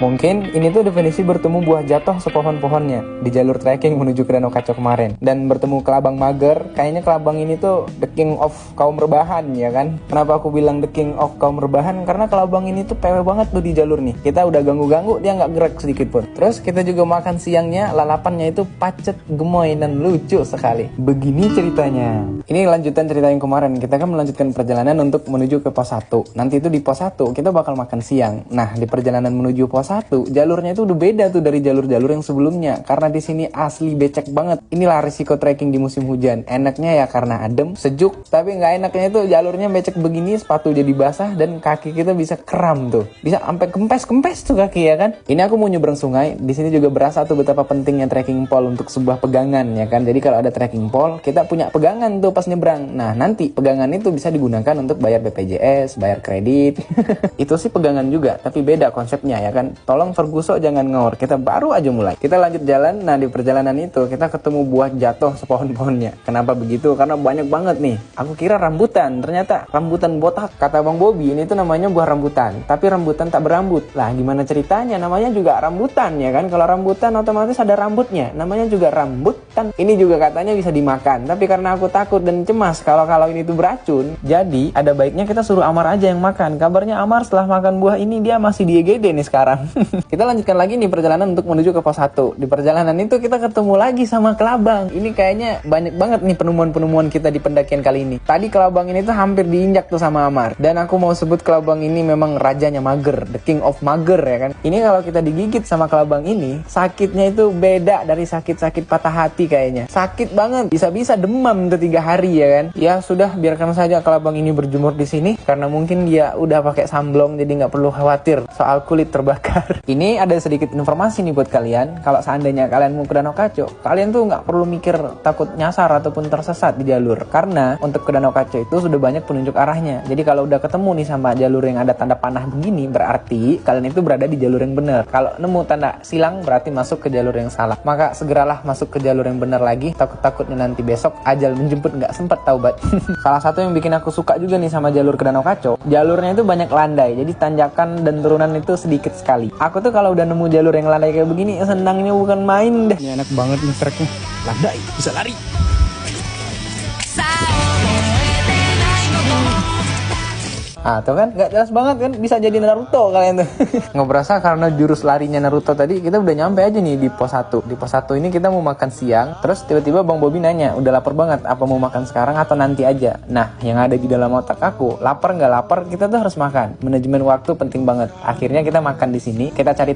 Mungkin ini tuh definisi bertemu buah jatuh sepohon-pohonnya di jalur trekking menuju ke Danau Kaco kemarin. Dan bertemu kelabang mager, kayaknya kelabang ini tuh the king of kaum rebahan ya kan. Kenapa aku bilang the king of kaum rebahan? Karena kelabang ini tuh pewe banget tuh di jalur nih. Kita udah ganggu-ganggu, dia nggak gerak sedikit pun. Terus kita juga makan siangnya, lalapannya itu pacet, gemoy, dan lucu sekali. Begini ceritanya. Ini lanjutan cerita yang kemarin. Kita kan melanjutkan perjalanan untuk menuju ke pos 1. Nanti itu di pos 1 kita bakal makan siang. Nah, di perjalanan menuju pos 1, jalurnya itu udah beda tuh dari jalur-jalur yang sebelumnya. Karena di sini asli becek banget. Inilah risiko trekking di musim hujan. Enaknya ya karena adem, sejuk, tapi nggak enaknya itu jalurnya becek begini, sepatu jadi basah dan kaki kita bisa kram tuh. Bisa sampai kempes-kempes tuh kaki ya kan. Ini aku mau nyebrang sungai. Di sini juga berasa tuh betapa pentingnya trekking pole untuk sebuah pegangan ya kan. Jadi kalau ada trekking pole, kita punya pegangan tuh pas nyebrang. Nah, nanti pegangan itu bisa digunakan untuk bayar BPJS, bayar kredit. Itu sih pegangan juga, tapi beda konsepnya ya kan. Tolong Ferguson jangan ngawur, kita baru aja mulai. Kita lanjut jalan. Nah, di perjalanan itu kita ketemu buah jatuh sepohon-pohonnya. Kenapa begitu? Karena banyak banget nih. Aku kira rambutan, ternyata rambutan botak. Kata Bang Bobby, ini tuh namanya buah rambutan, tapi rambutan tak berambut. Lah, gimana ceritanya? Namanya juga rambutan ya kan. Kalau rambutan otomatis ada rambutnya. Namanya juga rambutan. Ini juga katanya bisa dimakan, tapi karena aku takut dan cemas kalau ini tuh beracun, jadi ada baiknya kita suruh Amar aja yang makan. Kabarnya Amar setelah makan buah ini dia masih di EGD nih sekarang. Kita lanjutkan lagi nih perjalanan untuk menuju ke pos 1. Di perjalanan itu kita ketemu lagi sama kelabang. Ini kayaknya banyak banget nih penemuan-penemuan kita di pendakian kali ini. Tadi kelabang ini tuh hampir diinjak tuh sama Amar. Dan aku mau sebut kelabang ini memang rajanya mager, the king of mager ya kan. Ini kalau kita digigit sama kelabang ini, sakitnya itu beda dari sakit-sakit patah hati kayaknya. Sakit banget, bisa-bisa demam tuh 3 hari ya kan. Ya sudah, biarkan saja kelabang ini berjemur di sini karena mungkin dia udah pakai samblong, jadi nggak perlu khawatir soal kulit terbakar. Ini ada sedikit informasi nih buat kalian. Kalau seandainya kalian mau ke Danau Kaco, kalian tuh nggak perlu mikir takut nyasar ataupun tersesat di jalur. Karena untuk ke Danau Kaco itu sudah banyak penunjuk arahnya. Jadi kalau udah ketemu nih sama jalur yang ada tanda panah begini, berarti kalian itu berada di jalur yang benar. Kalau nemu tanda silang, berarti masuk ke jalur yang salah. Maka segeralah masuk ke jalur yang benar lagi. Takut-takutnya nanti besok ajal menjemput nggak sempat taubat. Salah satu yang bikin aku suka juga nih sama jalur ke Danau Kaco, jalurnya itu banyak landai. Jadi tanjakan dan turunan itu sedikit sekali. Aku tuh kalau udah nemu jalur yang landai kayak begini, senangnya bukan main deh. Ini enak banget nih treknya. Landai, bisa lari. Ah, tuh kan, nggak jelas banget kan, bisa jadi Naruto kalian tuh. Nggak berasa karena jurus larinya Naruto tadi, kita udah nyampe aja nih di pos 1. Di pos 1 ini kita mau makan siang, terus tiba-tiba Bang Bobby nanya, udah lapar banget, apa mau makan sekarang atau nanti aja? Nah, yang ada di dalam otak aku, lapar nggak lapar, kita tuh harus makan. Manajemen waktu penting banget. Akhirnya kita makan di sini, kita cari